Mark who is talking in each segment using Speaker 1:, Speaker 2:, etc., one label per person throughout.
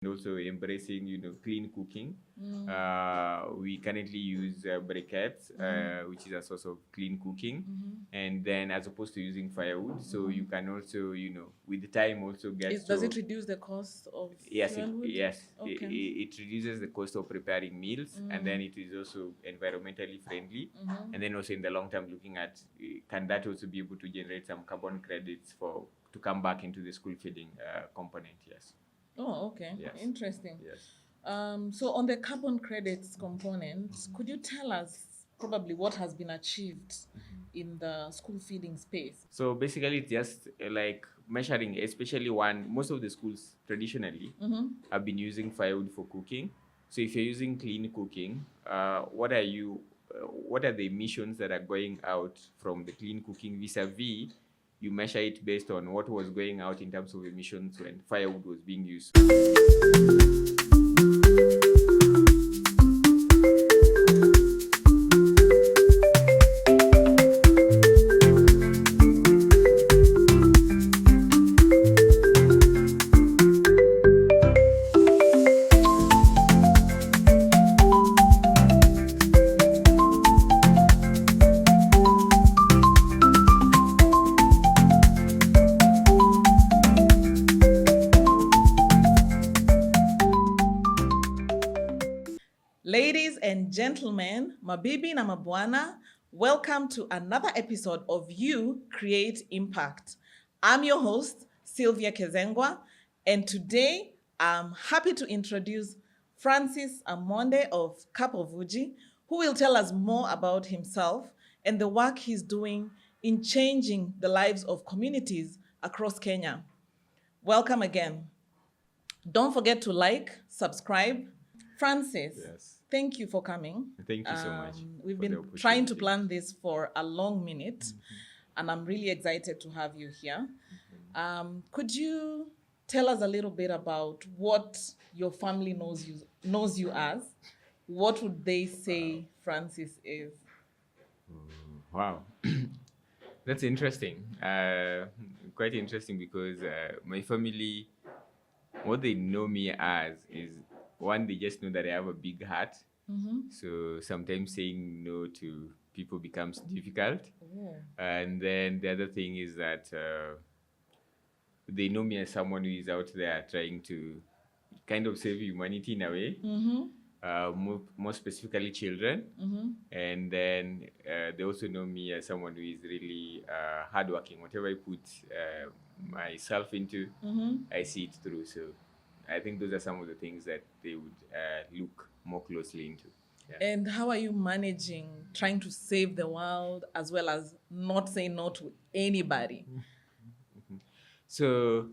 Speaker 1: and also embracing, clean cooking. We currently use briquettes, which is a source of clean cooking, and then as opposed to using firewood, so you can also, with the time also get.
Speaker 2: Does it reduce the cost of
Speaker 1: Yes,
Speaker 2: fuel wood?
Speaker 1: yes,
Speaker 2: Okay.
Speaker 1: it reduces the cost of preparing meals, and then it is also environmentally friendly, and then also in the long term, looking at can that also be able to generate some carbon credits to come back into the school feeding component? Yes.
Speaker 2: Oh, okay.
Speaker 1: Yes.
Speaker 2: Interesting.
Speaker 1: Yes.
Speaker 2: So on the carbon credits component, could you tell us probably what has been achieved in the school feeding space?
Speaker 1: So basically, it's just like measuring, especially most of the schools traditionally have been using firewood for cooking. So if you're using clean cooking, what are the emissions that are going out from the clean cooking vis-a-vis? You measure it based on what was going out in terms of emissions when firewood was being used.
Speaker 2: Ladies and gentlemen, mabibi na mabwana, welcome to another episode of You Create Impact. I'm your host, Sylvia Kezengwa, and today I'm happy to introduce Francis Amonde of Cup of Uji, who will tell us more about himself and the work he's doing in changing the lives of communities across Kenya. Welcome again. Don't forget to like, subscribe. Francis,
Speaker 1: Yes.
Speaker 2: thank you for coming.
Speaker 1: Thank you so much.
Speaker 2: We've
Speaker 1: for the
Speaker 2: been trying to
Speaker 1: opportunity.
Speaker 2: plan this for a long minute, and I'm really excited to have you here. Could you tell us a little bit about what your family knows you as? What would they say Francis is?
Speaker 1: Wow. That's interesting. Quite interesting because my family, what they know me as is one, they just know that I have a big heart. So sometimes saying no to people becomes difficult. And then the other thing is that they know me as someone who is out there trying to kind of save humanity in a way. More specifically children, and then they also know me as someone who is really hardworking. Whatever I put myself into, I see it through. So I think those are some of the things that they would look more closely into. Yeah.
Speaker 2: And how are you managing trying to save the world as well as not say no to anybody?
Speaker 1: So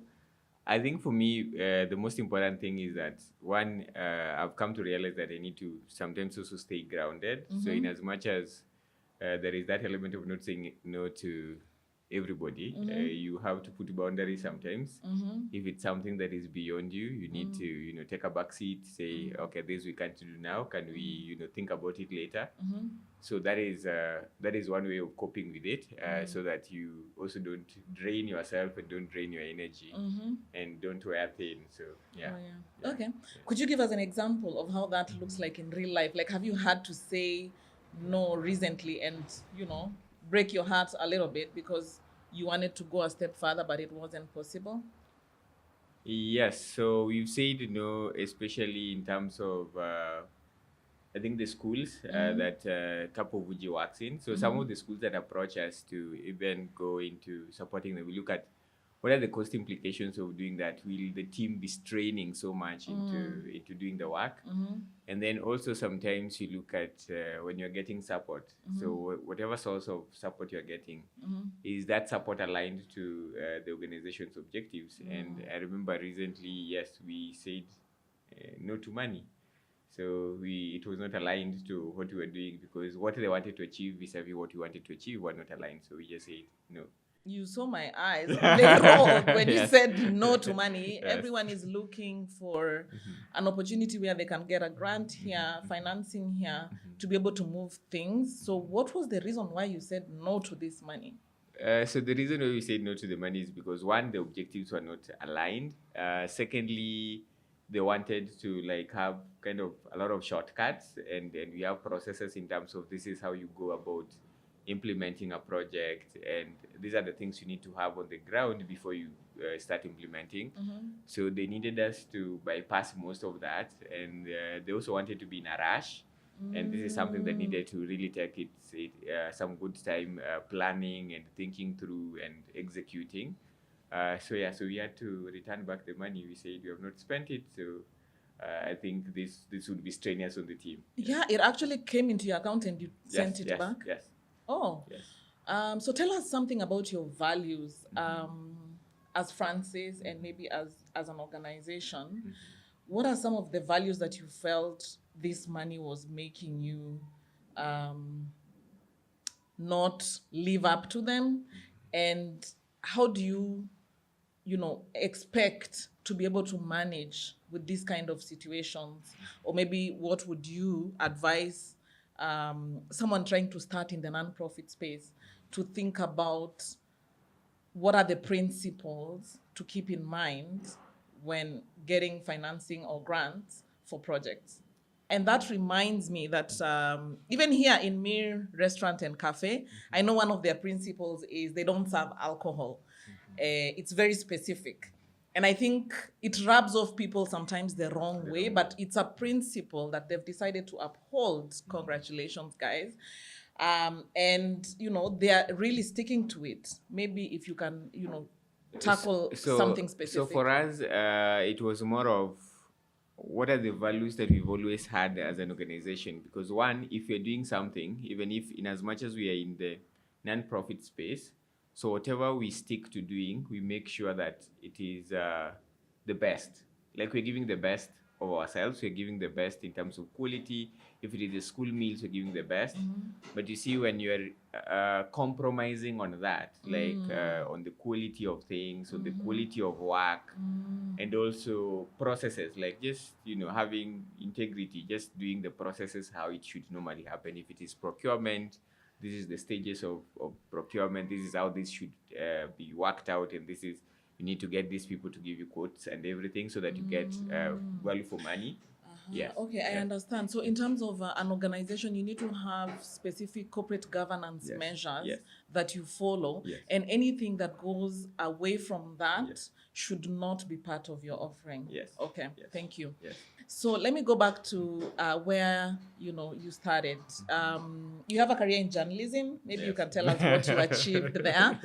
Speaker 1: I think for me, the most important thing is that one, I've come to realize that I need to sometimes also stay grounded. So in as much as there is that element of not saying no to everybody, you have to put boundaries sometimes. If it's something that is beyond you, you need to, take a back seat, say, okay, this we can't do now. Can we, think about it later? So that is one way of coping with it, so that you also don't drain yourself and don't drain your energy and don't wear thin. So yeah.
Speaker 2: Oh, yeah. Okay. Could you give us an example of how that looks like in real life? Like, have you had to say no recently and, break your heart a little bit because you wanted to go a step further, but it wasn't possible?
Speaker 1: Yes. So we've said no, especially in terms of I think the schools that Cup of Uji works in. So some of the schools that approach us to even go into supporting them, we look at what are the cost implications of doing that. Will the team be straining so much into doing the work? And then also sometimes you look at when you're getting support. So whatever source of support you're getting, is that support aligned to the organization's objectives? And I remember recently, yes, we said no to money. So it was not aligned to what we were doing because what they wanted to achieve vis-a-vis what we wanted to achieve were not aligned. So we just said no.
Speaker 2: You saw my eyes. They rolled when you
Speaker 1: Yes.
Speaker 2: said no to money.
Speaker 1: Yes.
Speaker 2: Everyone is looking for an opportunity where they can get a grant here, financing here, to be able to move things. So what was the reason why you said no to this money?
Speaker 1: So the reason why we said no to the money is because one, the objectives were not aligned. Secondly, they wanted to like have kind of a lot of shortcuts, and we have processes in terms of this is how you go about implementing a project, and these are the things you need to have on the ground before you start implementing. So they needed us to bypass most of that, and they also wanted to be in a rush. And this is something that needed to really take some good time planning and thinking through and executing. So we had to return back the money. We said we have not spent it, so I think this would be strenuous on the team.
Speaker 2: Yeah, it actually came into your account and you sent it back?
Speaker 1: Yes.
Speaker 2: Oh.
Speaker 1: Yes.
Speaker 2: So tell us something about your values as Francis and maybe as an organization. What are some of the values that you felt this money was making you not live up to them? And how do you expect to be able to manage with these kind of situations? Or maybe what would you advise someone trying to start in the nonprofit space to think about? What are the principles to keep in mind when getting financing or grants for projects? And that reminds me that even here in Mir Restaurant and Cafe, I know one of their principles is they don't serve alcohol. It's very specific. And I think it rubs off people sometimes the wrong way, but it's a principle that they've decided to uphold. Congratulations, guys. And, they are really sticking to it. Maybe if you can, tackle something specific.
Speaker 1: So for us, it was more of what are the values that we've always had as an organization? Because one, if you're doing something, even if in as much as we are in the non-profit space, so whatever we stick to doing, we make sure that it is the best. Like we're giving the best of ourselves, we're giving the best in terms of quality. If it is the school meals, we're giving the best. But you see, when you're compromising on that, like on the quality of things, on the quality of work, and also processes, like just, having integrity, just doing the processes how it should normally happen. If it is procurement, this is the stages of procurement, this is how this should be worked out, and this is, you need to get these people to give you quotes and everything so that you get value for money. Yes.
Speaker 2: Okay, I understand. So in terms of an organization, you need to have specific corporate governance measures that you follow. And anything that goes away from that should not be part of your offering.
Speaker 1: Yes.
Speaker 2: Okay, thank you.
Speaker 1: Yes.
Speaker 2: So let me go back to where, you started. You have a career in journalism. Maybe you can tell us what you achieved there.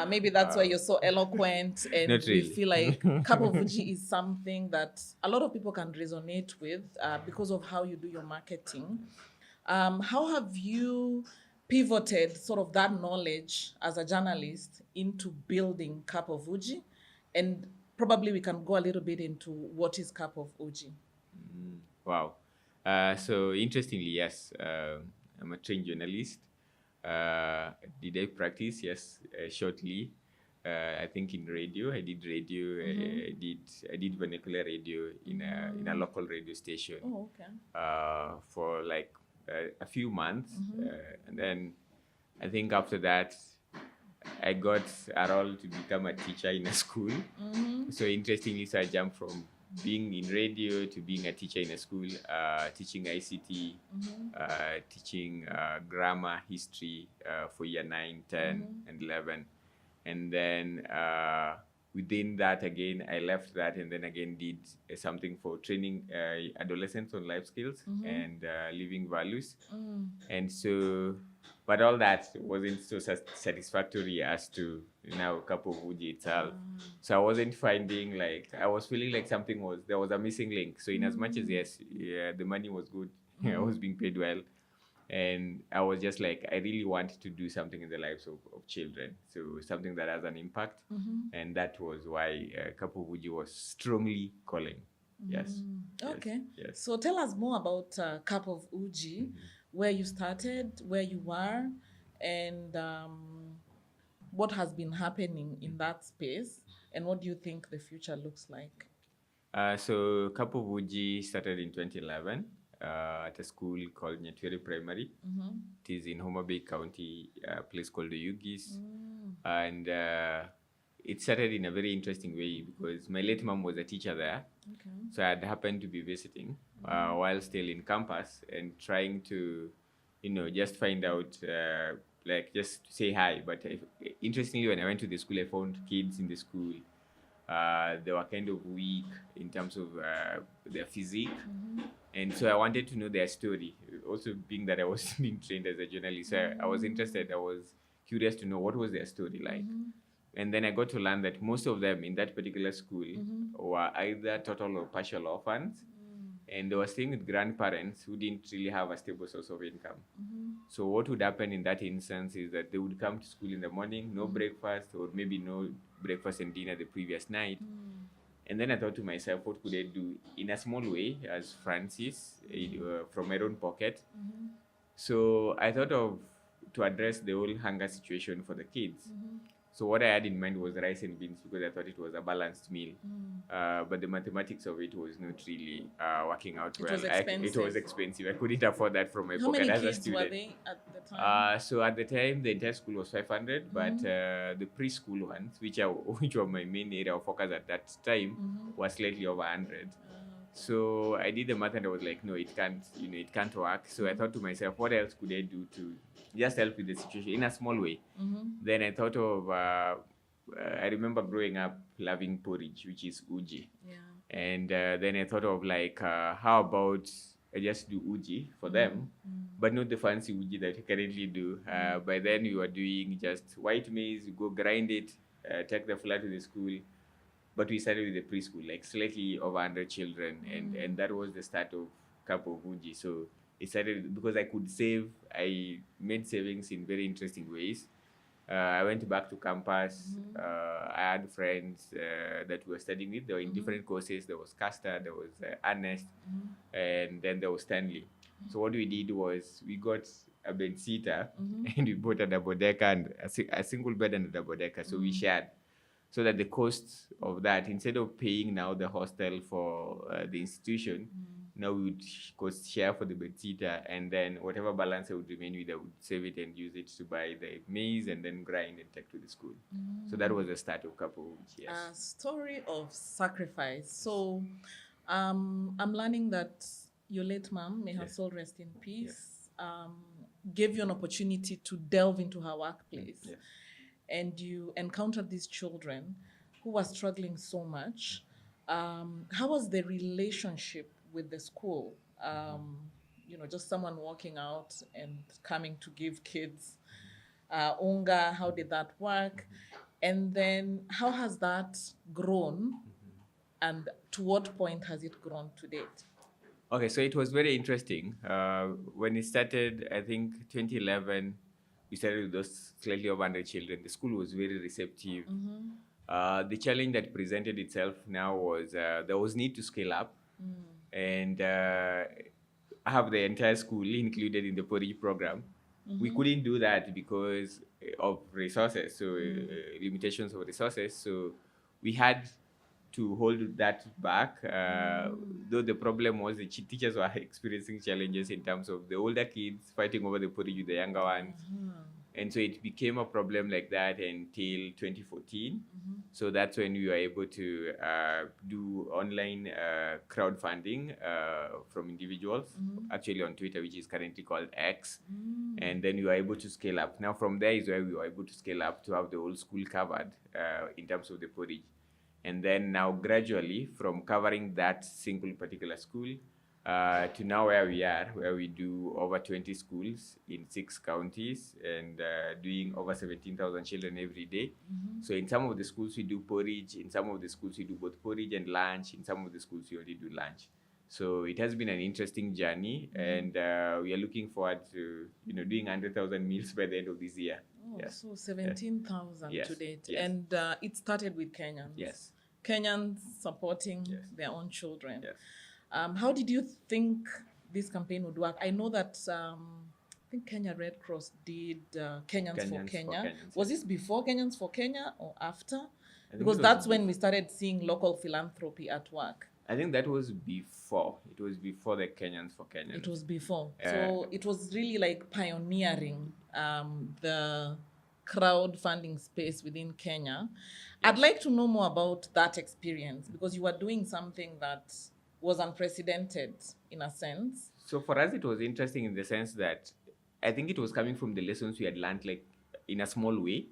Speaker 2: Maybe that's why you're so eloquent, and
Speaker 1: Not really.
Speaker 2: we feel like Cup of Uji is something that a lot of people can resonate with because of how you do your marketing. How have you pivoted sort of that knowledge as a journalist into building Cup of Uji? And probably we can go a little bit into what is Cup of Uji.
Speaker 1: Wow. So interestingly, yes, I'm a trained journalist. Did I practice? Yes, shortly. I think in radio, I did radio. I did vernacular radio in a local radio station.
Speaker 2: Oh, okay.
Speaker 1: For like a few months, and then I think after that, I got a role to become a teacher in a school. So interestingly, so I jumped from being in radio to being a teacher in a school, teaching ICT, teaching grammar, history for year 9, 10, and 11. And then within that, again, I left that and then again did something for training adolescents on life skills and living values. And so, but all that wasn't so satisfactory as to Cup of Uji itself. So I wasn't finding, like, I was feeling like there was a missing link. So in as much as, yes, the money was good, I was being paid well. And I was just like, I really want to do something in the lives of children. So something that has an impact. And that was why Cup of Uji was strongly calling. Yes.
Speaker 2: Okay.
Speaker 1: Yes.
Speaker 2: So tell us more about Cup of Uji, where you started, where you are, and what has been happening in that space, and what do you think the future looks like?
Speaker 1: So Cup of Uji started in 2011 at a school called Nyatwere Primary. It is in Homa Bay County, a place called the Yugis. And it started in a very interesting way because my late mom was a teacher there.
Speaker 2: Okay.
Speaker 1: So I had happened to be visiting while still in campus and trying to, just find out, like just to say hi. But interestingly, when I went to the school, I found kids in the school. They were kind of weak in terms of their physique. And so I wanted to know their story. Also, being that I was being trained as a journalist, so I was interested. I was curious to know what was their story like. And then I got to learn that most of them in that particular school were either total or partial orphans, and they were staying with grandparents who didn't really have a stable source of income. So what would happen in that instance is that they would come to school in the morning, no breakfast, or maybe no breakfast and dinner the previous night. And then I thought to myself, what could I do in a small way as Francis from my own pocket? So I thought of to address the whole hunger situation for the kids. So what I had in mind was rice and beans because I thought it was a balanced meal. But the mathematics of it was not really working out well.
Speaker 2: Was expensive.
Speaker 1: It was expensive. I couldn't afford that from my
Speaker 2: How
Speaker 1: pocket
Speaker 2: many
Speaker 1: as a
Speaker 2: kids
Speaker 1: student.
Speaker 2: were they at the time?
Speaker 1: So at the time, the entire school was 500, but the preschool ones, which were my main area of focus at that time, was slightly over 100. So I did the math and I was like, no, it can't work. So I thought to myself, what else could I do to just help with the situation in a small way? Then I thought of, I remember growing up loving porridge, which is uji.
Speaker 2: Yeah.
Speaker 1: And then I thought of like, how about I just do uji for them, but not the fancy uji that you currently do. By then you are doing just white maize, you go grind it, take the flour to the school. But we started with the preschool, like slightly over 100 children, and that was the start of Cup of Uji. So it started because I could save. I made savings in very interesting ways. I went back to campus. I had friends that were studying with. They were in different courses. There was Castor, there was Ernest, and then there was Stanley. So what we did was we got a bed sitter and we bought a double decker and a single bed and a double decker. So we shared. So that the cost of that, instead of paying now the hostel for the institution, now we would cost share for the bed sitter, and then whatever balance I would remain with, I would save it and use it to buy the maize and then grind and take to the school. So that was the start of Cup of Uji. Yes.
Speaker 2: A story of sacrifice. So I'm learning that your late mom, may her soul rest in peace, gave you an opportunity to delve into her workplace.
Speaker 1: Yes.
Speaker 2: And you encountered these children who were struggling so much. How was the relationship with the school? Just someone walking out and coming to give kids unga. How did that work? And then how has that grown? And to what point has it grown to date?
Speaker 1: Okay, so it was very interesting. When it started, I think 2011, we started with those slightly over 100 children. The school was very receptive. The challenge that presented itself now was there was need to scale up and have the entire school included in the Porridge program. We couldn't do that because of resources, so limitations of resources. So we had to hold that back, though the problem was the teachers were experiencing challenges in terms of the older kids fighting over the porridge with the younger ones. And so it became a problem like that until 2014. So that's when we were able to do online crowdfunding from individuals, actually on Twitter, which is currently called X. And then we were able to scale up. Now from there is where we were able to scale up to have the whole school covered in terms of the porridge. And then now gradually from covering that single particular school to now where we are, where we do over 20 schools in 6 counties and doing over 17,000 children every day. So in some of the schools we do porridge, in some of the schools we do both porridge and lunch, in some of the schools we only do lunch. So it has been an interesting journey, and we are looking forward to doing 100,000 meals by the end of this year.
Speaker 2: Oh, yes. So 17,000 to date.
Speaker 1: Yes.
Speaker 2: And it started with Kenyans.
Speaker 1: Yes.
Speaker 2: Kenyans supporting their own children.
Speaker 1: Yes.
Speaker 2: How did you think this campaign would work? I know that I think Kenya Red Cross did Kenyans for Kenya. Was this before Kenyans for Kenya or after? Because that's when we started seeing local philanthropy at work.
Speaker 1: I think that was before. It was before the Kenyans for Kenyans.
Speaker 2: It was before. So it was really like pioneering the crowdfunding space within Kenya. I'd like to know more about that experience because you were doing something that was unprecedented in a sense.
Speaker 1: So for us, it was interesting in the sense that I think it was coming from the lessons we had learned, like in a small way,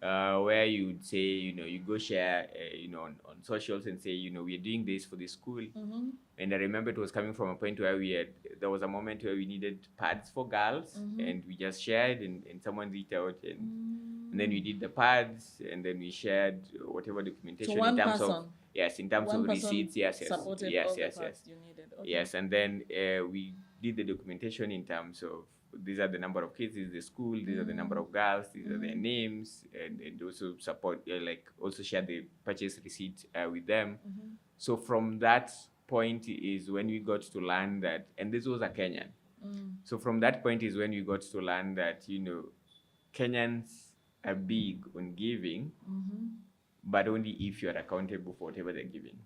Speaker 1: where you would say, you go share, on socials and say, we're doing this for the school. And I remember it was coming from a point where there was a moment where we needed pads for girls, and we just shared, and someone reached out, and then we did the pads, and then we shared whatever documentation
Speaker 2: one
Speaker 1: in terms
Speaker 2: person.
Speaker 1: of in terms
Speaker 2: One
Speaker 1: of
Speaker 2: person
Speaker 1: receipts, yes,
Speaker 2: supported all the parts you needed. Okay.
Speaker 1: yes, and then we did the documentation in terms of these are the number of kids, this is the school, these are the number of girls, these are their names, and also support, also share the purchase receipt with them. So from that point is when we got to learn that, and this was a Kenyan. So from that point is when we got to learn that, Kenyans are big on giving, but only if you're accountable for whatever they're giving.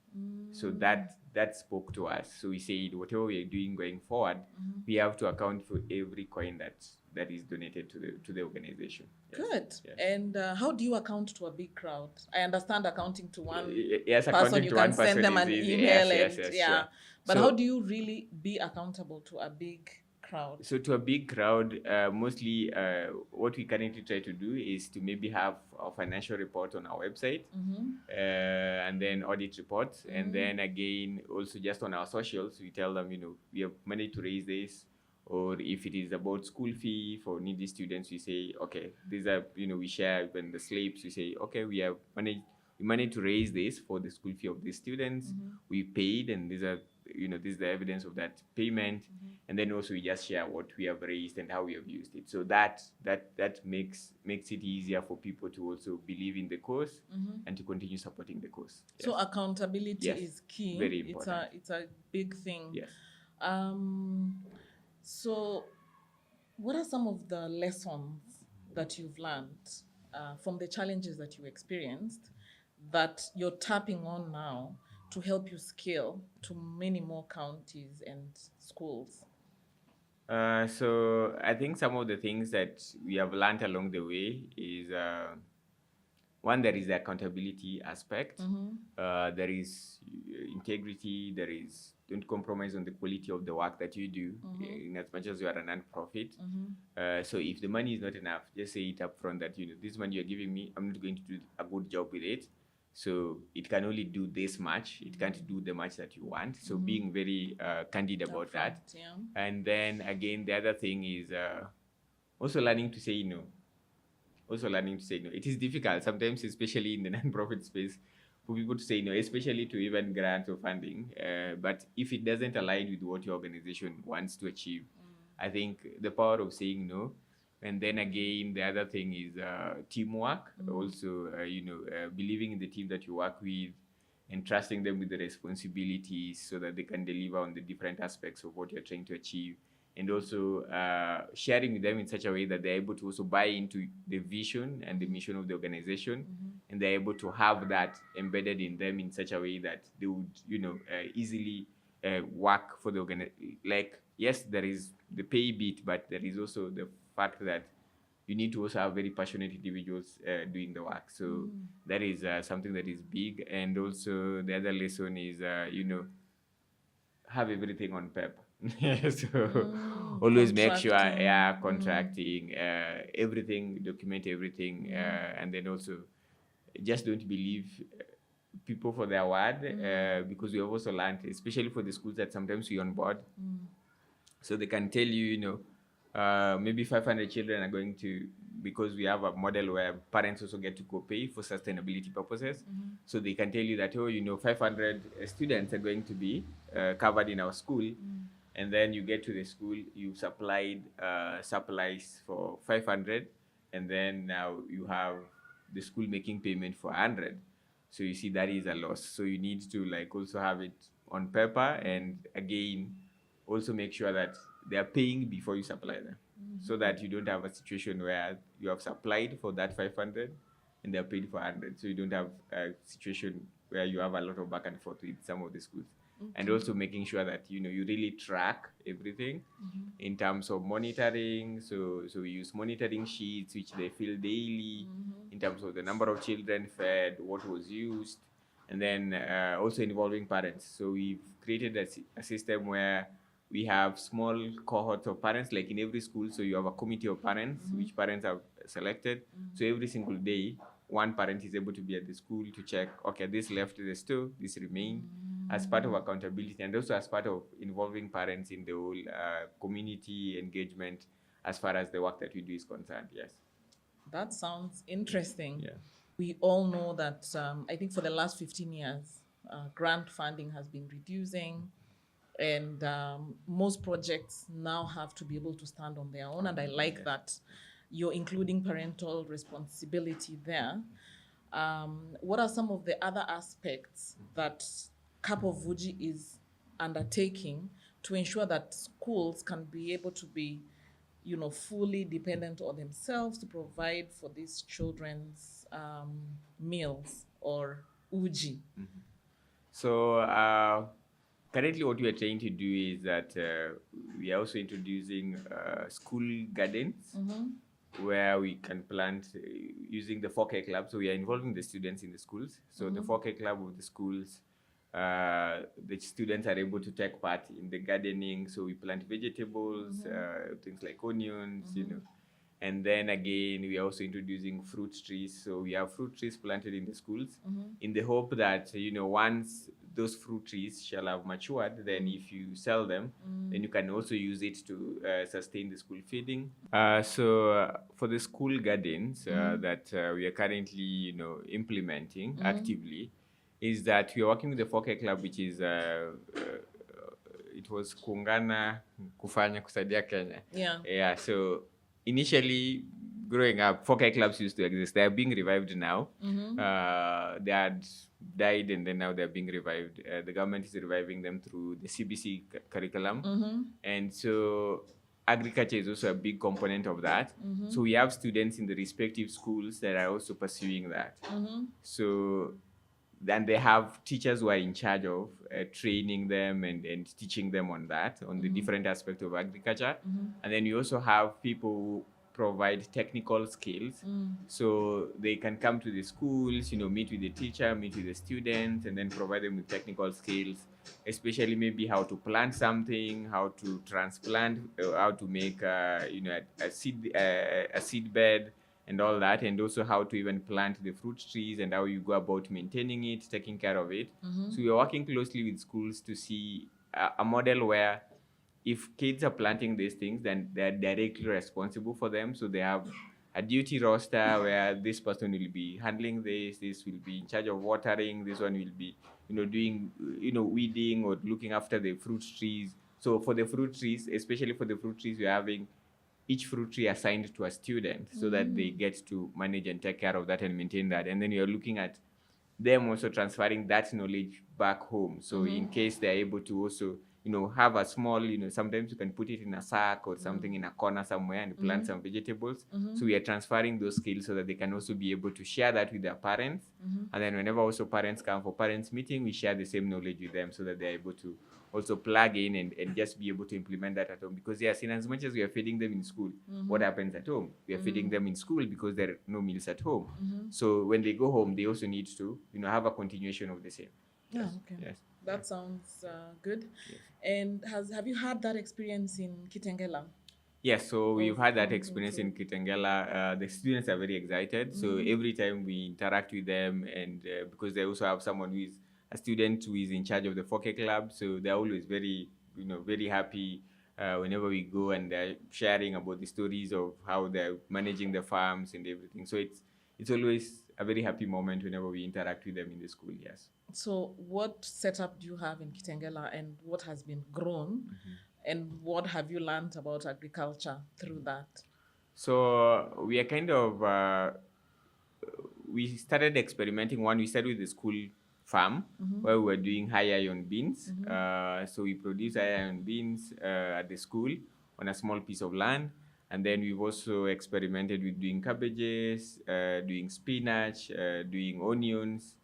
Speaker 1: So that spoke to us. So we said, whatever we are doing going forward, we have to account for every coin that is donated to the organization. Yes.
Speaker 2: Good.
Speaker 1: Yes.
Speaker 2: And how do you account to a big crowd? I understand accounting to one
Speaker 1: yes,
Speaker 2: person, you can send them an email,
Speaker 1: yes,
Speaker 2: sure. But
Speaker 1: so,
Speaker 2: how do you really be accountable to a big crowd?
Speaker 1: So to a big crowd, mostly what we currently try to do is to maybe have a financial report on our website, and then audit reports, and then again also just on our socials we tell them, we have money to raise this, or if it is about school fee for needy students, we say, okay, these are, we share. When the slips, we say, okay, we have money. We managed to raise this for the school fee of these students. We paid, and these are, this is the evidence of that payment. And then also we just share what we have raised and how we have used it. So that makes it easier for people to also believe in the cause and to continue supporting the cause. Yes.
Speaker 2: So accountability is key.
Speaker 1: Very important.
Speaker 2: It's a big thing.
Speaker 1: Yes.
Speaker 2: So what are some of the lessons that you've learned from the challenges that you experienced that you're tapping on now to help you scale to many more counties and schools?
Speaker 1: So I think some of the things that we have learned along the way is, one, there is the accountability aspect. There is integrity. There is, don't compromise on the quality of the work that you do, in as much as you are a non-profit. So if the money is not enough, just say it up front that, this money you're giving me, I'm not going to do a good job with it. So it can only do this much. It can't do the much that you want. So being very candid about that.
Speaker 2: Yeah.
Speaker 1: And then again, the other thing is also learning to say no. It is difficult sometimes, especially in the non-profit space, for people to say no, especially to even grants or funding. But if it doesn't align with what your organization wants to achieve, I think the power of saying no. And then again, the other thing is teamwork. Also, believing in the team that you work with and trusting them with the responsibilities so that they can deliver on the different aspects of what you're trying to achieve. And also sharing with them in such a way that they're able to also buy into the vision and the mission of the organization. And they're able to have that embedded in them in such a way that they would, easily work for the organization. Like, yes, there is the pay bit, but there is also the fact that you need to also have very passionate individuals doing the work. So that is something that is big. And also the other lesson is, have everything on paper. So always make sure, contracting, everything, document everything, and then also just don't believe people for their word, because we have also learned, especially for the schools that sometimes we onboard, so they can tell you, maybe 500 children are going to, because we have a model where parents also get to co-pay for sustainability purposes. So they can tell you that, 500 students are going to be covered in our school. And then you get to the school, you've supplied supplies for 500, and then now you have the school making payment for 100. So you see that is a loss. So you need to also have it on paper, and again, also make sure that they are paying before you supply them, so that you don't have a situation where you have supplied for that 500 and they are paid for 100. So you don't have a situation where you have a lot of back and forth with some of the schools. and also making sure that you really track everything in terms of monitoring. So we use monitoring sheets which they fill daily in terms of the number of children fed, what was used, and then also involving parents. So we've created a system where we have small cohorts of parents, like in every school. So you have a committee of parents, which parents have selected. So every single day, one parent is able to be at the school to check, okay, this left the store, this remained, as part of accountability, and also as part of involving parents in the whole community engagement as far as the work that we do is concerned. Yes.
Speaker 2: That sounds interesting.
Speaker 1: Yeah.
Speaker 2: We all know that I think for the last 15 years, grant funding has been reducing, and most projects now have to be able to stand on their own. And I like that you're including parental responsibility there. What are some of the other aspects that Cup of Uji is undertaking to ensure that schools can be able to be, fully dependent on themselves to provide for these children's meals or uji?
Speaker 1: So currently what we are trying to do is that we are also introducing school gardens where we can plant using the 4K club. So we are involving the students in the schools. So the 4K club of the schools, the students are able to take part in the gardening. So we plant vegetables, things like onions, And then again, we are also introducing fruit trees. So we have fruit trees planted in the schools in the hope that, once those fruit trees shall have matured, then if you sell them, then you can also use it to sustain the school feeding. So for the school gardens that we are currently, implementing actively, is that we are working with the 4K Club, which is it was Kuungana Kufanya Kusaidia Kenya.
Speaker 2: Yeah.
Speaker 1: So initially, growing up, 4K clubs used to exist. They are being revived now. They had died, and then now they're being revived. The government is reviving them through the CBC curriculum. And so agriculture is also a big component of that. So we have students in the respective schools that are also pursuing that. So then they have teachers who are in charge of training them and teaching them on that, on the different aspects of agriculture. And then you also have people who provide technical skills. So they can come to the schools, meet with the teacher, meet with the students, and then provide them with technical skills, especially maybe how to plant something, how to transplant, how to make a seed bed, and all that, and also how to even plant the fruit trees and how you go about maintaining it, taking care of it. So we are working closely with schools to see a model where if kids are planting these things, then they're directly responsible for them. So they have a duty roster where this person will be handling this will be in charge of watering, this one will be, doing, weeding or looking after the fruit trees. So for the fruit trees, especially for the fruit trees, we're having each fruit tree assigned to a student so that they get to manage and take care of that and maintain that. And then you're looking at them also transferring that knowledge back home. So in case they're able to also, have a small, sometimes you can put it in a sack or something in a corner somewhere and plant some vegetables. So we are transferring those skills so that they can also be able to share that with their parents. And then whenever also parents come for parents meeting, we share the same knowledge with them so that they're able to also plug in and just be able to implement that at home. Because yes, in as much as we are feeding them in school, what happens at home? We are feeding them in school because there are no meals at home. So when they go home, they also need to, have a continuation of the same.
Speaker 2: Yes. Okay.
Speaker 1: Yes.
Speaker 2: That sounds good. Yes. And have you had that experience in Kitengela?
Speaker 1: Yes, so we've had that experience in Kitengela. The students are very excited. So every time we interact with them, and because they also have someone who is a student who is in charge of the 4K club, so they're always very, very happy whenever we go, and they're sharing about the stories of how they're managing the farms and everything. So it's always a very happy moment whenever we interact with them in the school. Yes.
Speaker 2: So what setup do you have in Kitengela, and what has been grown, and what have you learned about agriculture through that?
Speaker 1: So we are kind of we started experimenting. We started with the school farm where we were doing high iron beans. So we produce high iron beans at the school on a small piece of land. And then we've also experimented with doing cabbages, doing spinach, doing onions.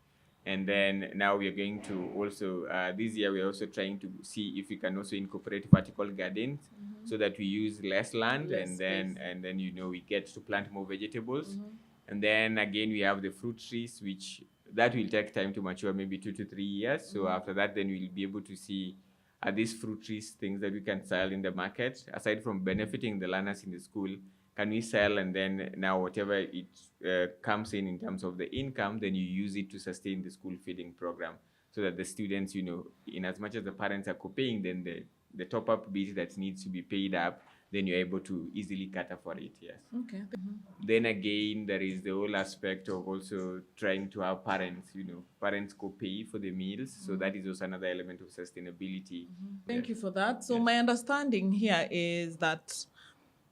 Speaker 1: And then now we are going to also, this year we're also trying to see if we can also incorporate vertical gardens so that we use less land
Speaker 2: Less
Speaker 1: and then we get to plant more vegetables. And then again, we have the fruit trees, which that will take time to mature, maybe 2 to 3 years. So after that, then we'll be able to see are these fruit trees things that we can sell in the market, aside from benefiting the learners in the school. Can we sell, and then now whatever it comes in terms of the income, then you use it to sustain the school feeding program, so that the students, in as much as the parents are copaying, then the top up bit that needs to be paid up, then you're able to easily cater for it. Yes.
Speaker 2: Okay.
Speaker 1: Then again, there is the whole aspect of also trying to have parents co-pay for the meals. So that is also another element of sustainability.
Speaker 2: Thank
Speaker 1: Yes.
Speaker 2: you for that. So
Speaker 1: Yes.
Speaker 2: my understanding here is that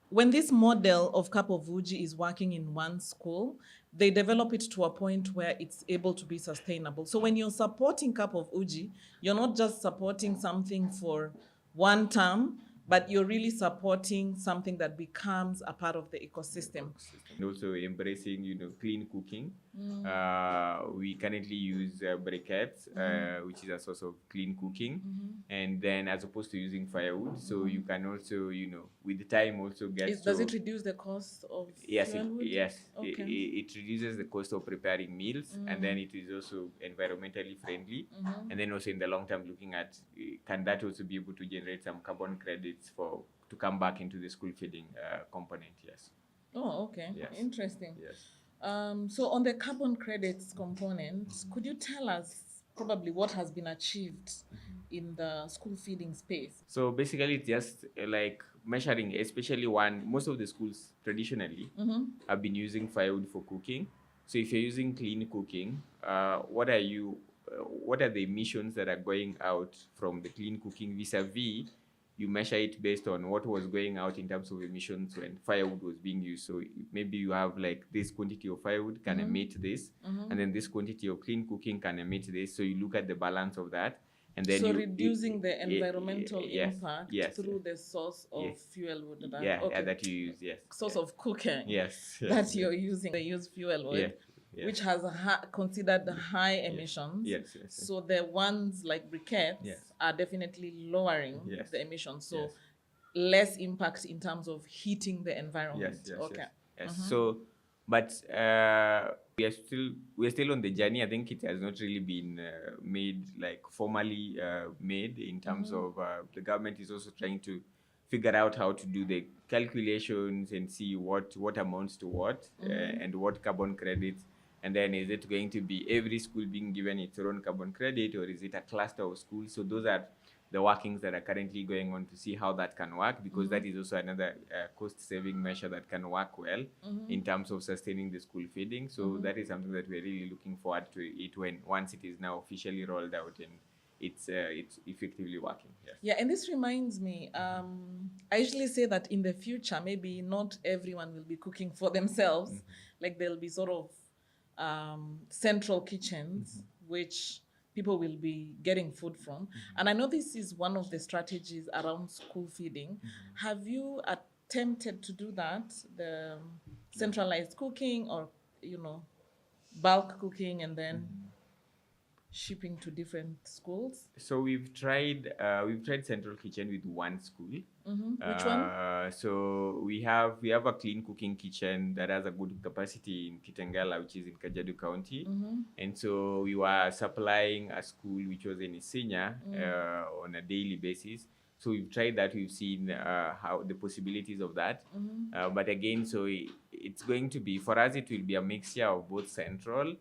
Speaker 2: when this model of Cup of Uji is working in one school, they develop it to a point where it's able to be sustainable. So when you're supporting Cup of Uji, you're not just supporting something for one term, but you're really supporting something that becomes a part of the ecosystem.
Speaker 1: And also embracing, clean cooking. We currently use briquettes, which is a source of clean cooking, and then as opposed to using firewood. So you can also, with the time, also get.
Speaker 2: Does it reduce the cost of fuelwood?
Speaker 1: Yes.
Speaker 2: Okay.
Speaker 1: It reduces the cost of preparing meals, and then it is also environmentally friendly. And then also in the long term, looking at can that also be able to generate some carbon credits to come back into the school feeding component. Yes.
Speaker 2: Oh, okay.
Speaker 1: Yes.
Speaker 2: Interesting.
Speaker 1: Yes.
Speaker 2: So on the carbon credits component, could you tell us probably what has been achieved in the school feeding space?
Speaker 1: So basically, it's just like measuring, especially most of the schools traditionally have been using firewood for cooking. So if you're using clean cooking, what are the emissions that are going out from the clean cooking vis-a-vis? You measure it based on what was going out in terms of emissions when firewood was being used. So maybe you have like this quantity of firewood can emit this, and then this quantity of clean cooking can emit this. So you look at the balance of that, and then
Speaker 2: reducing the environmental impact
Speaker 1: yes,
Speaker 2: through the source of fuelwood.
Speaker 1: That you use. Yes.
Speaker 2: Source of cooking.
Speaker 1: Yes.
Speaker 2: That you're using. They use fuelwood.
Speaker 1: Yeah.
Speaker 2: Which has considered high emissions.
Speaker 1: Yes.
Speaker 2: So the ones like briquettes are definitely lowering the emissions. So less impact in terms of heating the environment.
Speaker 1: Yes. So, but we are still on the journey. I think it has not really been made like formally made in terms of the government is also trying to figure out how to do the calculations and see what amounts to what and what carbon credits. And then is it going to be every school being given its own carbon credit, or is it a cluster of schools? So those are the workings that are currently going on to see how that can work, because that is also another cost-saving measure that can work well in terms of sustaining the school feeding. So that is something that we're really looking forward to it once it is now officially rolled out and it's effectively working. Yes.
Speaker 2: Yeah, and this reminds me, I usually say that in the future, maybe not everyone will be cooking for themselves. Like there'll be sort of central kitchens which people will be getting food from. And I know this is one of the strategies around school feeding. Have you attempted to do that, the centralized cooking, or bulk cooking and then shipping to different schools?
Speaker 1: So we've tried central kitchen with one school.
Speaker 2: Which one?
Speaker 1: So we have a clean cooking kitchen that has a good capacity in Kitengela, which is in Kajiado County. And so we were supplying a school which was in Isinya on a daily basis. So we've tried that. We've seen how the possibilities of that. But again, so it's going to be, for us, it will be a mixture of both central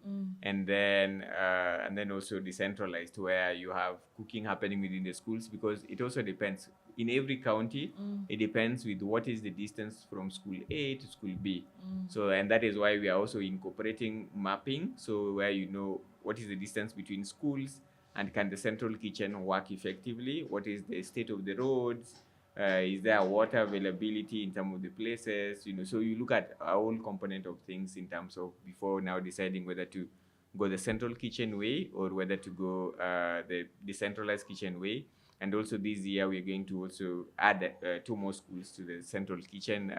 Speaker 1: and then also decentralized, where you have cooking happening within the schools, because it also depends. In every county, it depends with what is the distance from school A to school B. So, and that is why we are also incorporating mapping. So where what is the distance between schools, and can the central kitchen work effectively? What is the state of the roads? Is there water availability in terms of the places? So you look at a whole component of things in terms of before now deciding whether to go the central kitchen way or whether to go the decentralized kitchen way. And also this year we're going to also add 2 more schools to the central kitchen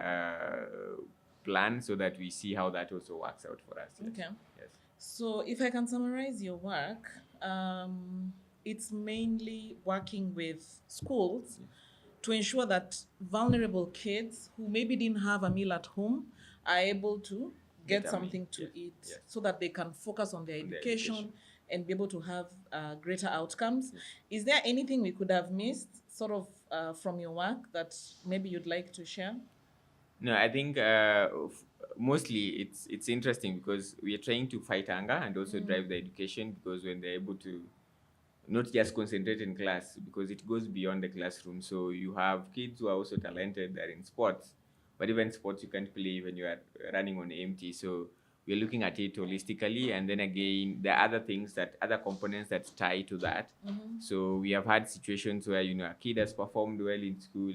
Speaker 1: plan, so that we see how that also works out for us. Yes.
Speaker 2: Okay.
Speaker 1: Yes.
Speaker 2: So, if I can summarize your work, it's mainly working with schools to ensure that vulnerable kids who maybe didn't have a meal at home are able to
Speaker 1: Get
Speaker 2: get
Speaker 1: a meal.
Speaker 2: something to
Speaker 1: Yes,
Speaker 2: eat
Speaker 1: yes.
Speaker 2: so that they can focus on their
Speaker 1: On the
Speaker 2: education,
Speaker 1: education.
Speaker 2: and be able to have greater outcomes. Is there anything we could have missed, sort of, from your work that maybe you'd like to share?
Speaker 1: No, I think mostly it's interesting because we are trying to fight hunger and also drive the education, because when they're able to not just concentrate in class, because it goes beyond the classroom. So you have kids who are also talented, they're in sports, but even sports you can't play when you are running on empty. So we're looking at it holistically, and then again there are other things, that other components that tie to that. So we have had situations where a kid has performed well in school,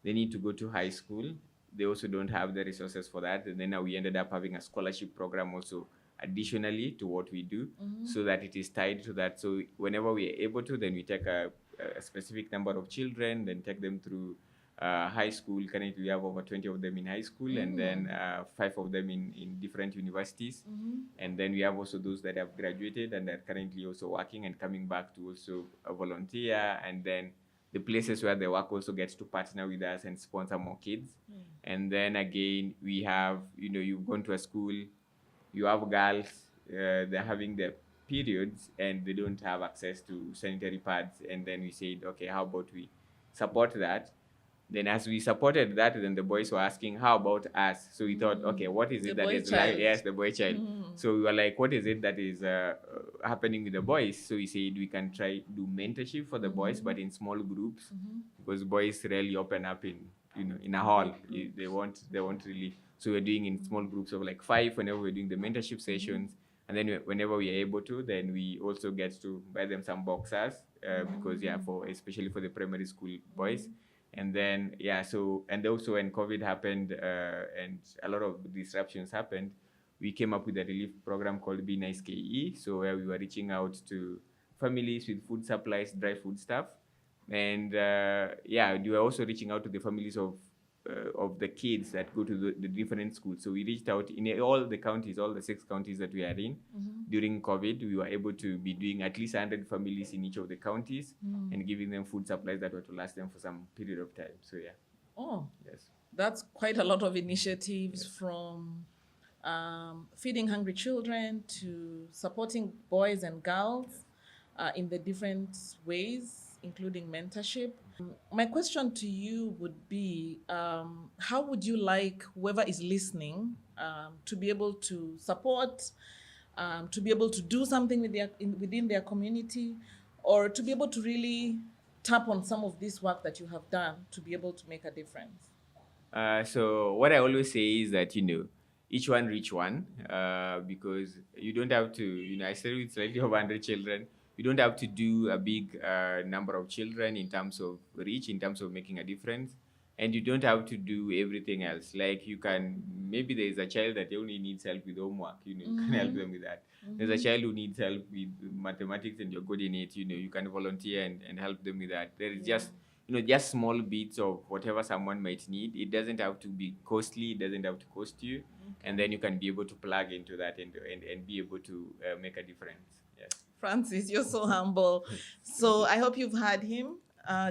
Speaker 1: they need to go to high school, they also don't have the resources for that, and then now we ended up having a scholarship program also additionally to what we do, so that it is tied to that. So whenever we are able to, then we take a specific number of children, then take them through high school. Currently we have over 20 of them in high school, and then 5 of them in different universities, and then we have also those that have graduated and are currently also working and coming back to also volunteer, and then the places where they work also gets to partner with us and sponsor more kids. And then again we have, you've gone to a school, you have girls, they're having their periods and they don't have access to sanitary pads, and then we said, okay, how about we support that? Then as we supported that, then the boys were asking, how about us? So we thought, okay, what is
Speaker 2: The
Speaker 1: it that
Speaker 2: boy
Speaker 1: is
Speaker 2: child.
Speaker 1: like, yes, the boy child. So we were like, what is it that is happening with the boys? So we said we can try do mentorship for the boys, but in small groups, because boys rarely open up in a hall. They won't really. So we're doing in small groups of like 5 whenever we're doing the mentorship sessions, and then whenever we are able to, then we also get to buy them some boxers, because for especially for the primary school boys. And then so, and also when COVID happened, and a lot of disruptions happened, we came up with a relief program called Be Nice KE. So where we were reaching out to families with food supplies, dry food stuff, and we were also reaching out to the families of the kids that go to the different schools. So we reached out in all the counties, all the 6 counties that we are in. During COVID, we were able to be doing at least 100 families in each of the counties, and giving them food supplies that were to last them for some period of time. So
Speaker 2: Oh,
Speaker 1: yes.
Speaker 2: that's quite a lot of initiatives, from feeding hungry children to supporting boys and girls in the different ways, including mentorship. My question to you would be, how would you like whoever is listening to be able to support, to be able to do something within their community, or to be able to really tap on some of this work that you have done to be able to make a difference?
Speaker 1: So what I always say is that each one reach one, because you don't have to. I started with slightly over 100 children. You don't have to do a big number of children in terms of reach, in terms of making a difference, and you don't have to do everything else. Like you can, maybe there is a child that only needs help with homework. You can help them with that. There's a child who needs help with mathematics, and you're good in it. You can volunteer and help them with that. There is just small bits of whatever someone might need. It doesn't have to be costly. It doesn't have to cost you, and then you can be able to plug into that and be able to make a difference. Yes.
Speaker 2: Francis, you're so humble. So I hope you've heard him.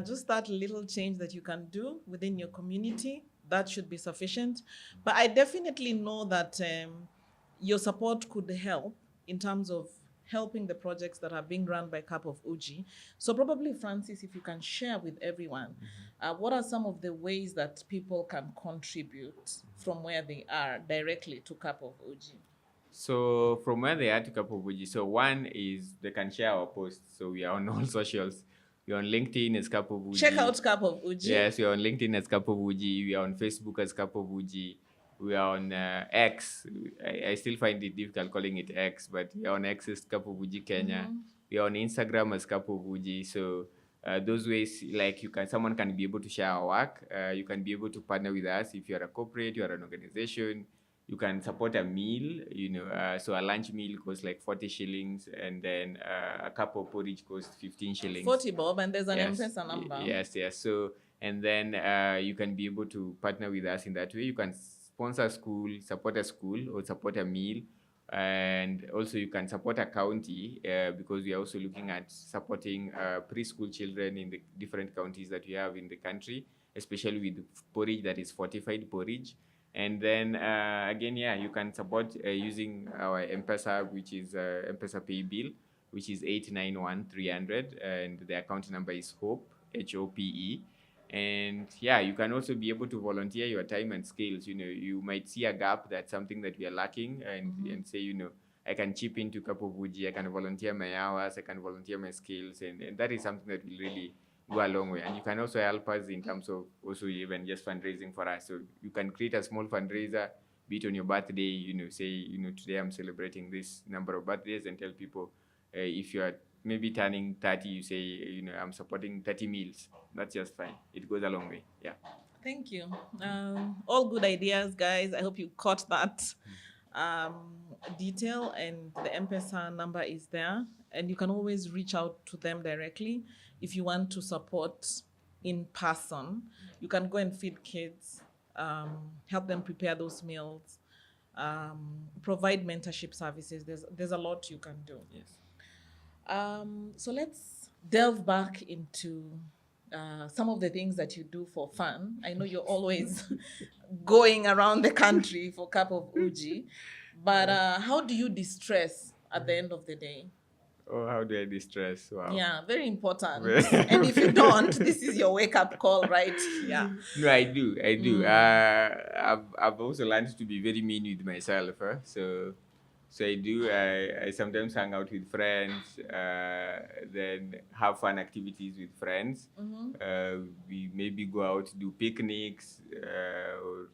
Speaker 2: Just that little change that you can do within your community, that should be sufficient. But I definitely know that your support could help in terms of helping the projects that are being run by Cup of Uji. So probably, Francis, if you can share with everyone, what are some of the ways that people can contribute from where they are directly to Cup of Uji?
Speaker 1: So from where they are to Cup of Uji, so one is they can share our posts. So we are on all socials. We are on LinkedIn as Cup of Uji.
Speaker 2: Check out Cup of Uji.
Speaker 1: Yes, we are on LinkedIn as Cup of Uji. We are on Facebook as Cup of Uji. We are on X. I still find it difficult calling it X, but we are on X as Cup of Uji Kenya. We are on Instagram as Cup of Uji. So those ways, like someone can be able to share our work. You can be able to partner with us if you are a corporate, you are an organization. You can support a meal, so a lunch meal costs like 40 shillings, and then a cup of porridge costs 15 shillings.
Speaker 2: 40 bob, and there's an
Speaker 1: Yes,
Speaker 2: M-Pesa number.
Speaker 1: Yes. So, and then you can be able to partner with us in that way. You can sponsor a school, support a school, or support a meal, And also you can support a county because we are also looking at supporting preschool children in the different counties that we have in the country, especially with porridge that is fortified porridge. And then again, yeah, you can support using our M-Pesa, which is M-Pesa Pay Bill, which is 891-300, and the account number is HOPE, HOPE. And yeah, you can also be able to volunteer your time and skills. You might see a gap, that's something that we are lacking, and say, I can chip into Cup of Uji, I can volunteer my hours, I can volunteer my skills, and that is something that will really go a long way. And you can also help us in terms of also even just fundraising for us. So you can create a small fundraiser, be it on your birthday, say, today I'm celebrating this number of birthdays, and tell people if you are maybe turning 30, you say, I'm supporting 30 meals. That's just fine. It goes a long way. Yeah.
Speaker 2: Thank you. All good ideas, guys. I hope you caught that detail, and the M-Pesa number is there. And you can always reach out to them directly if you want to support in person. You can go and feed kids, help them prepare those meals, provide mentorship services. There's a lot you can do.
Speaker 1: Yes.
Speaker 2: So let's delve back into some of the things that you do for fun. I know you're always going around the country for Cup of Uji, but how do you distress at the end of the day?
Speaker 1: Oh, how do I distress? Wow.
Speaker 2: Yeah, very important. And if you don't, this is your wake-up call, right? Yeah.
Speaker 1: No, I do. I've also learned to be very mean with myself. So I do. I sometimes hang out with friends, then have fun activities with friends. We maybe go out, do picnics, or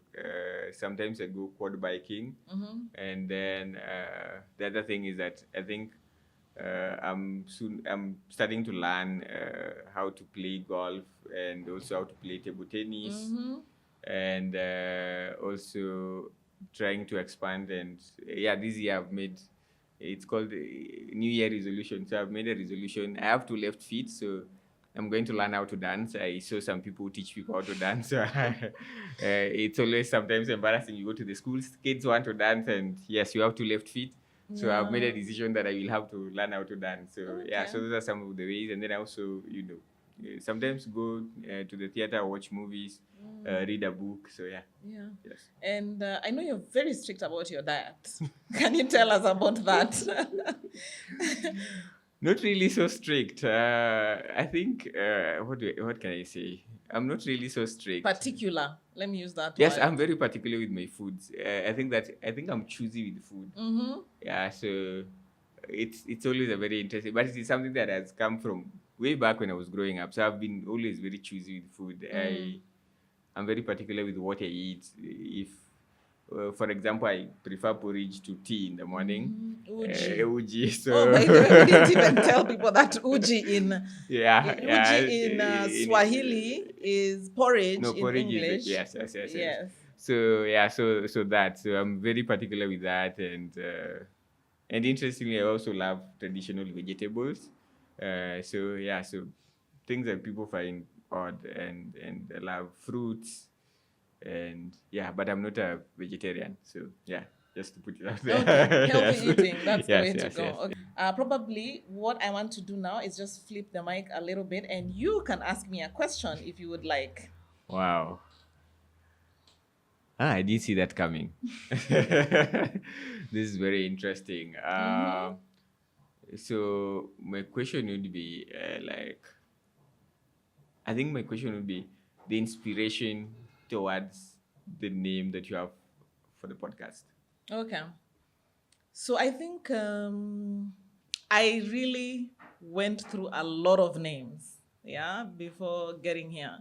Speaker 1: sometimes I go quad biking. And then the other thing is that I think I'm starting to learn how to play golf, and also how to play table tennis, and also trying to expand. And yeah, this year I've made, it's called New Year resolution. So I've made a resolution. I have 2 left feet, so I'm going to learn how to dance. I saw some people teach people how to dance. It's always sometimes embarrassing. You go to the schools, kids want to dance, and yes, you have 2 left feet. So I've made a decision that I will have to learn how to dance. So yeah, so those are some of the ways. And then I also, sometimes go to the theater, watch movies, read a book. So yeah.
Speaker 2: Yeah.
Speaker 1: Yes.
Speaker 2: And I know you're very strict about your diet. Can you tell us about that?
Speaker 1: Not really so strict. I think, what can I say? I'm not really so strict.
Speaker 2: Particular. Let me use that
Speaker 1: Yes,
Speaker 2: word.
Speaker 1: I'm very particular with my foods. I think I'm choosy with food. Yeah, so it's always a very interesting, but it is something that has come from way back when I was growing up. So I've been always very choosy with food. I'm very particular with what I eat. If, for example, I prefer porridge to tea in the morning. Uji. So.
Speaker 2: Oh my God, we didn't even tell people that Uji in Swahili is porridge.
Speaker 1: No, porridge
Speaker 2: in English.
Speaker 1: is yes. So yeah, so that. So I'm very particular with that, and interestingly, I also love traditional vegetables. So yeah, so things that people find odd, and I love fruits, and yeah, but I'm not a vegetarian. So yeah, just to put it out there.
Speaker 2: Okay, healthy eating, that's the way to
Speaker 1: yes,
Speaker 2: go.
Speaker 1: yes.
Speaker 2: Okay. Probably what I want to do now is just flip the mic a little bit, and you can ask me a question if you would like.
Speaker 1: Wow. I didn't see that coming. This is very interesting. So my question would be I think my question would be the inspiration towards the name that you have for the podcast.
Speaker 2: Okay. So I think I really went through a lot of names, before getting here.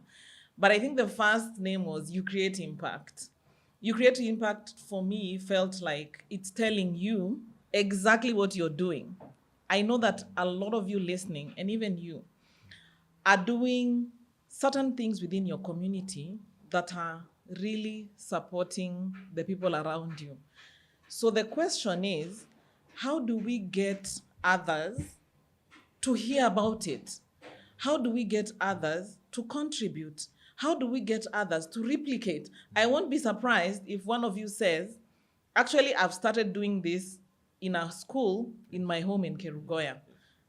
Speaker 2: But I think the first name was You Create Impact. You Create Impact for me felt like it's telling you exactly what you're doing. I know that a lot of you listening, and even you, are doing certain things within your community that are really supporting the people around you. So the question is, how do we get others to hear about it? How do we get others to contribute? How do we get others to replicate? I won't be surprised if one of you says, actually, I've started doing this in a school in my home in Kerugoya,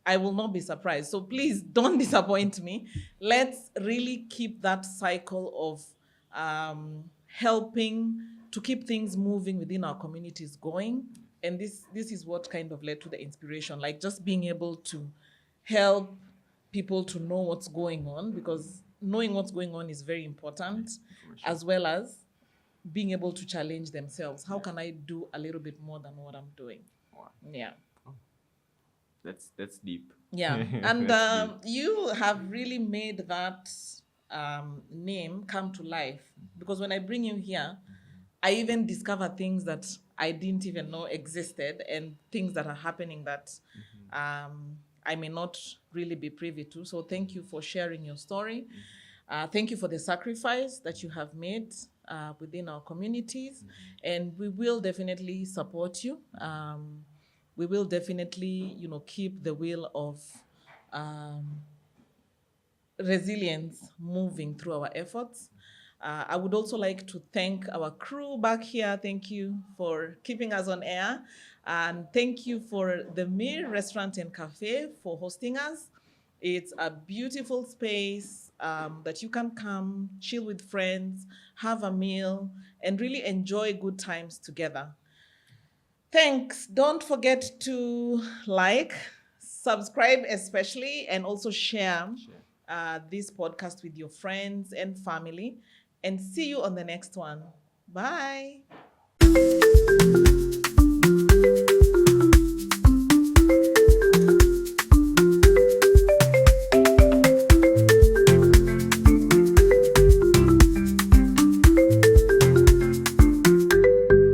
Speaker 2: I will not be surprised. So please don't disappoint me. Let's really keep that cycle of helping to keep things moving within our communities going. And this is what kind of led to the inspiration, like just being able to help people to know what's going on, because knowing what's going on is very important, as well as being able to challenge themselves. How can I do a little bit more than what I'm doing?
Speaker 1: Wow.
Speaker 2: Yeah.
Speaker 1: That's deep.
Speaker 2: Yeah. And you have really made that name come to life, because when I bring you here, I even discover things that I didn't even know existed, and things that are happening that I may not really be privy to. So thank you for sharing your story. Thank you for the sacrifice that you have made within our communities. And we will definitely support you. We will definitely, keep the wheel of resilience moving through our efforts. I would also like to thank our crew back here. Thank you for keeping us on air. And thank you for the Mir Restaurant and Cafe for hosting us. It's a beautiful space that you can come, chill with friends, have a meal, and really enjoy good times together. Thanks. Don't forget to like, subscribe especially, and also share this podcast with your friends and family. And see you on the next one. Bye.